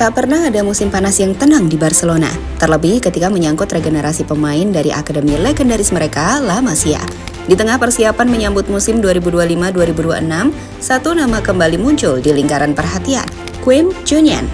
Tak pernah ada musim panas yang tenang di Barcelona, terlebih ketika menyangkut regenerasi pemain dari akademi legendaris mereka, La Masia. Di tengah persiapan menyambut musim 2025-2026, satu nama kembali muncul di lingkaran perhatian, Quim Junyent.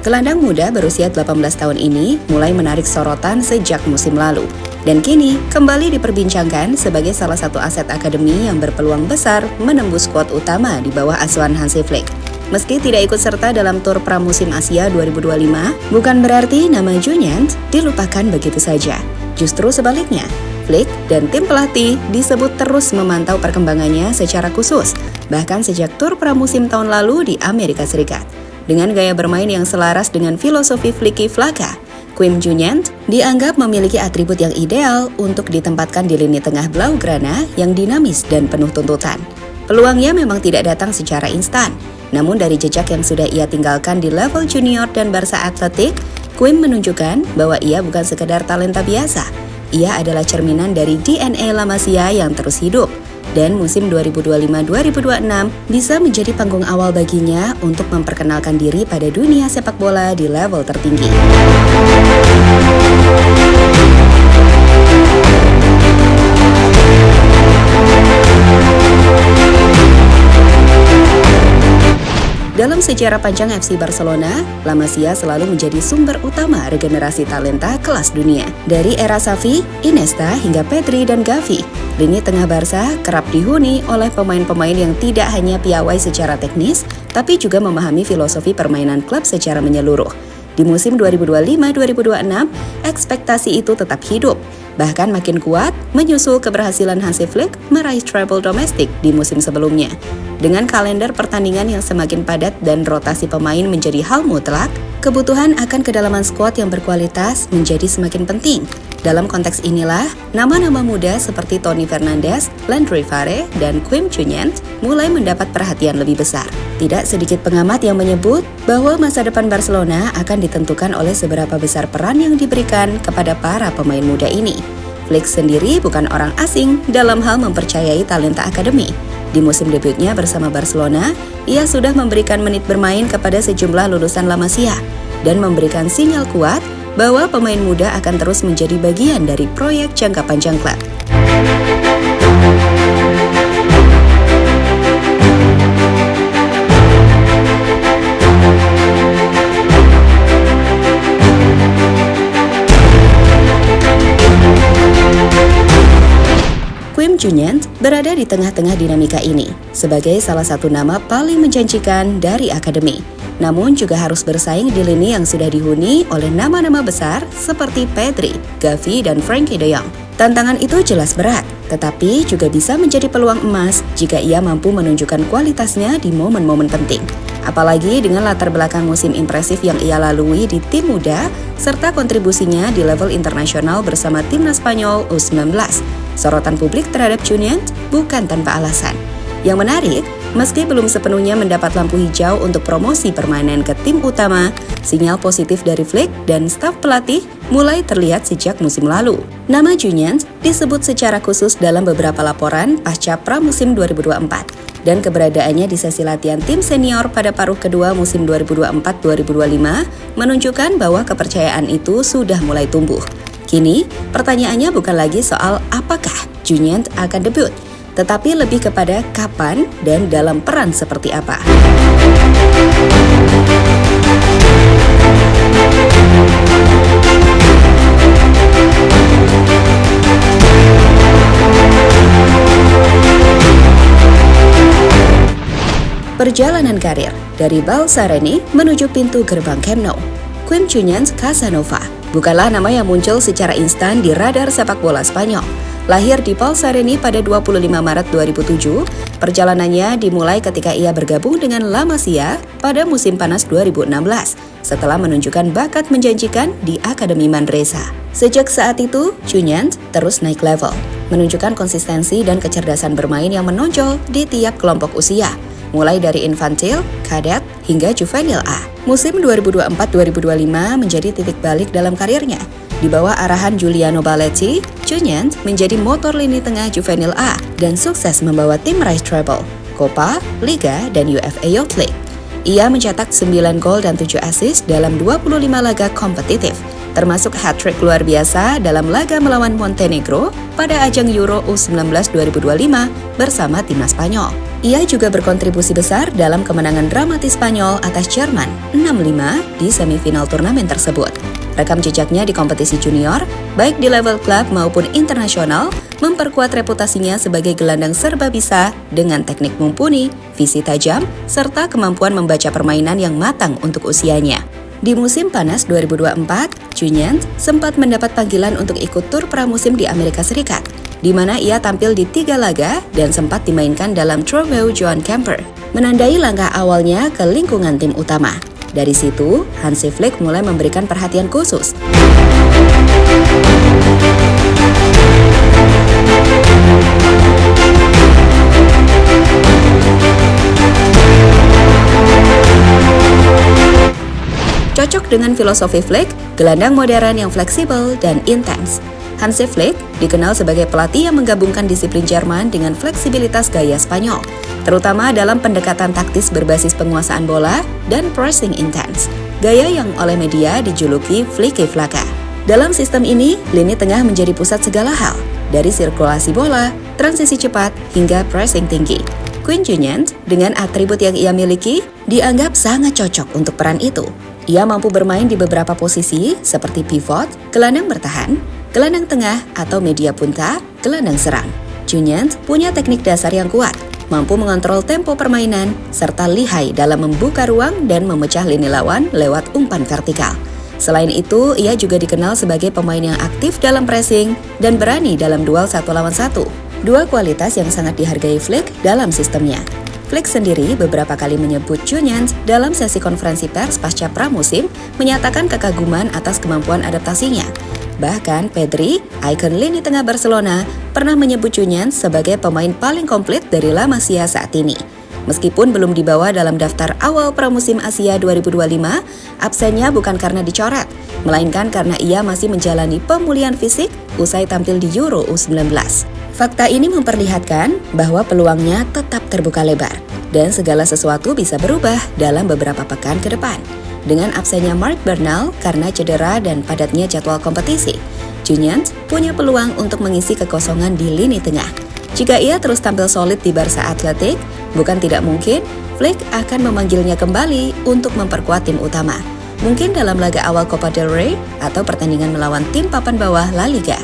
Gelandang muda berusia 18 tahun ini mulai menarik sorotan sejak musim lalu, dan kini kembali diperbincangkan sebagai salah satu aset akademi yang berpeluang besar menembus skuad utama di bawah asuhan Hansi Flick. Meski tidak ikut serta dalam tur pramusim Asia 2025, bukan berarti nama Junyent dilupakan begitu saja. Justru sebaliknya, Flick dan tim pelatih disebut terus memantau perkembangannya secara khusus, bahkan sejak tur pramusim tahun lalu di Amerika Serikat. Dengan gaya bermain yang selaras dengan filosofi Flicky Flaka, Quim Junyent dianggap memiliki atribut yang ideal untuk ditempatkan di lini tengah Blaugrana yang dinamis dan penuh tuntutan. Peluangnya memang tidak datang secara instan, namun dari jejak yang sudah ia tinggalkan di level junior dan Barca Athletic, Quim menunjukkan bahwa ia bukan sekedar talenta biasa. Ia adalah cerminan dari DNA La Masia yang terus hidup, dan musim 2025-2026 bisa menjadi panggung awal baginya untuk memperkenalkan diri pada dunia sepak bola di level tertinggi. Dalam sejarah panjang FC Barcelona, La Masia selalu menjadi sumber utama regenerasi talenta kelas dunia. Dari era Xavi, Iniesta hingga Pedri dan Gavi, lini tengah Barca kerap dihuni oleh pemain-pemain yang tidak hanya piawai secara teknis, tapi juga memahami filosofi permainan klub secara menyeluruh. Di musim 2025-2026, ekspektasi itu tetap hidup, bahkan makin kuat menyusul keberhasilan Hansi Flick meraih treble domestik di musim sebelumnya. Dengan kalender pertandingan yang semakin padat dan rotasi pemain menjadi hal mutlak, kebutuhan akan kedalaman skuad yang berkualitas menjadi semakin penting. Dalam konteks inilah, nama-nama muda seperti Toni Fernandes, Landry Farre, dan Quim Junyent mulai mendapat perhatian lebih besar. Tidak sedikit pengamat yang menyebut bahwa masa depan Barcelona akan ditentukan oleh seberapa besar peran yang diberikan kepada para pemain muda ini. Flick sendiri bukan orang asing dalam hal mempercayai talenta akademi. Di musim debutnya bersama Barcelona, ia sudah memberikan menit bermain kepada sejumlah lulusan La Masia dan memberikan sinyal kuat bahwa pemain muda akan terus menjadi bagian dari proyek jangka panjang klub. Quim Junyent berada di tengah-tengah dinamika ini sebagai salah satu nama paling menjanjikan dari akademi. Namun juga harus bersaing di lini yang sudah dihuni oleh nama-nama besar seperti Pedri, Gavi, dan Frenkie de Jong. Tantangan itu jelas berat, tetapi juga bisa menjadi peluang emas jika ia mampu menunjukkan kualitasnya di momen-momen penting. Apalagi dengan latar belakang musim impresif yang ia lalui di tim muda, serta kontribusinya di level internasional bersama timnas Spanyol U19. Sorotan publik terhadap Junyent bukan tanpa alasan. Yang menarik, meski belum sepenuhnya mendapat lampu hijau untuk promosi permainan ke tim utama, sinyal positif dari Flick dan staf pelatih mulai terlihat sejak musim lalu. Nama Junyent disebut secara khusus dalam beberapa laporan pasca pramusim 2024, dan keberadaannya di sesi latihan tim senior pada paruh kedua musim 2024-2025 menunjukkan bahwa kepercayaan itu sudah mulai tumbuh. Kini, pertanyaannya bukan lagi soal apakah Junyent akan debut, tetapi lebih kepada kapan dan dalam peran seperti apa. Perjalanan karir dari Balsareni menuju pintu gerbang Camp Nou. Quim Junyent Casanova bukanlah nama yang muncul secara instan di radar sepak bola Spanyol. Lahir di Balsareni pada 25 Maret 2007, perjalanannya dimulai ketika ia bergabung dengan La Masia pada musim panas 2016, setelah menunjukkan bakat menjanjikan di Akademi Manresa. Sejak saat itu, Junyent terus naik level, menunjukkan konsistensi dan kecerdasan bermain yang menonjol di tiap kelompok usia, mulai dari infantil, kadet, hingga juvenil A. Musim 2024-2025 menjadi titik balik dalam karirnya. Di bawah arahan Giuliano Balletti, Junyent menjadi motor lini tengah juvenil A dan sukses membawa tim meraih treble, Copa, Liga, dan UEFA Youth League. Ia mencetak 9 gol dan 7 assist dalam 25 laga kompetitif, termasuk hat-trick luar biasa dalam laga melawan Montenegro pada ajang Euro U19 2025 bersama timnas Spanyol. Ia juga berkontribusi besar dalam kemenangan dramatis Spanyol atas Jerman 6-5 di semifinal turnamen tersebut. Rekam jejaknya di kompetisi junior, baik di level klub maupun internasional, memperkuat reputasinya sebagai gelandang serba bisa dengan teknik mumpuni, visi tajam, serta kemampuan membaca permainan yang matang untuk usianya. Di musim panas 2024, Cunyan sempat mendapat panggilan untuk ikut tur pramusim di Amerika Serikat, di mana ia tampil di 3 laga dan sempat dimainkan dalam Trofeo Johan Gamper, menandai langkah awalnya ke lingkungan tim utama. Dari situ, Hansi Flick mulai memberikan perhatian khusus. Cocok dengan filosofi Flick, gelandang modern yang fleksibel dan intens. Hansi Flick dikenal sebagai pelatih yang menggabungkan disiplin Jerman dengan fleksibilitas gaya Spanyol, terutama dalam pendekatan taktis berbasis penguasaan bola dan pressing intens, gaya yang oleh media dijuluki Flicky Flaka. Dalam sistem ini, lini tengah menjadi pusat segala hal, dari sirkulasi bola, transisi cepat, hingga pressing tinggi. Quinn Cunyan, dengan atribut yang ia miliki, dianggap sangat cocok untuk peran itu. Ia mampu bermain di beberapa posisi seperti pivot, gelandang bertahan, gelandang tengah atau media punta, gelandang serang. Cunyan punya teknik dasar yang kuat, mampu mengontrol tempo permainan, serta lihai dalam membuka ruang dan memecah lini lawan lewat umpan vertikal. Selain itu, ia juga dikenal sebagai pemain yang aktif dalam pressing dan berani dalam duel 1 lawan 1. Dua kualitas yang sangat dihargai Flick dalam sistemnya. Flick sendiri beberapa kali menyebut Cunyan dalam sesi konferensi pers pasca pramusim, menyatakan kekaguman atas kemampuan adaptasinya. Bahkan Pedri, ikon lini tengah Barcelona, pernah menyebut Cunyan sebagai pemain paling komplit dari La Masia saat ini. Meskipun belum dibawa dalam daftar awal pramusim Asia 2025, absennya bukan karena dicoret, melainkan karena ia masih menjalani pemulihan fisik usai tampil di Euro U19. Fakta ini memperlihatkan bahwa peluangnya tetap terbuka lebar dan segala sesuatu bisa berubah dalam beberapa pekan ke depan. Dengan absennya Marc Bernal karena cedera dan padatnya jadwal kompetisi, Cunyan punya peluang untuk mengisi kekosongan di lini tengah. Jika ia terus tampil solid di Barca Athletic, bukan tidak mungkin Flick akan memanggilnya kembali untuk memperkuat tim utama. Mungkin dalam laga awal Copa del Rey atau pertandingan melawan tim papan bawah La Liga.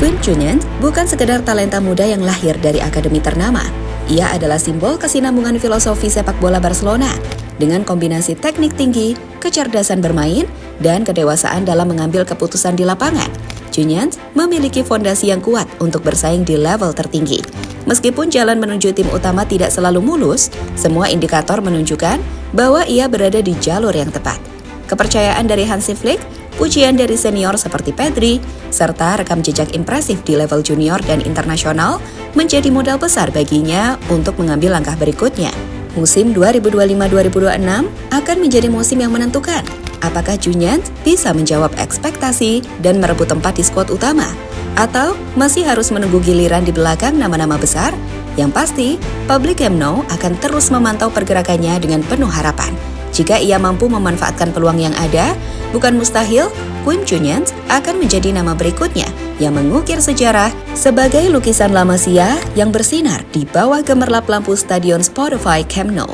Quinn Cunyan bukan sekedar talenta muda yang lahir dari akademi ternama. Ia adalah simbol kesinambungan filosofi sepak bola Barcelona dengan kombinasi teknik tinggi, kecerdasan bermain, dan kedewasaan dalam mengambil keputusan di lapangan. Cunyan memiliki fondasi yang kuat untuk bersaing di level tertinggi. Meskipun jalan menuju tim utama tidak selalu mulus, semua indikator menunjukkan bahwa ia berada di jalur yang tepat. Kepercayaan dari Hansi Flick, pujian dari senior seperti Pedri, serta rekam jejak impresif di level junior dan internasional menjadi modal besar baginya untuk mengambil langkah berikutnya. Musim 2025-2026 akan menjadi musim yang menentukan. Apakah Cunyan bisa menjawab ekspektasi dan merebut tempat di skuad utama? Atau masih harus menunggu giliran di belakang nama-nama besar? Yang pasti, publik Camp Nou akan terus memantau pergerakannya dengan penuh harapan. Jika ia mampu memanfaatkan peluang yang ada, bukan mustahil, Quinn Cunyan akan menjadi nama berikutnya yang mengukir sejarah sebagai lukisan La Masia yang bersinar di bawah gemerlap lampu Stadion Spotify Camp Nou.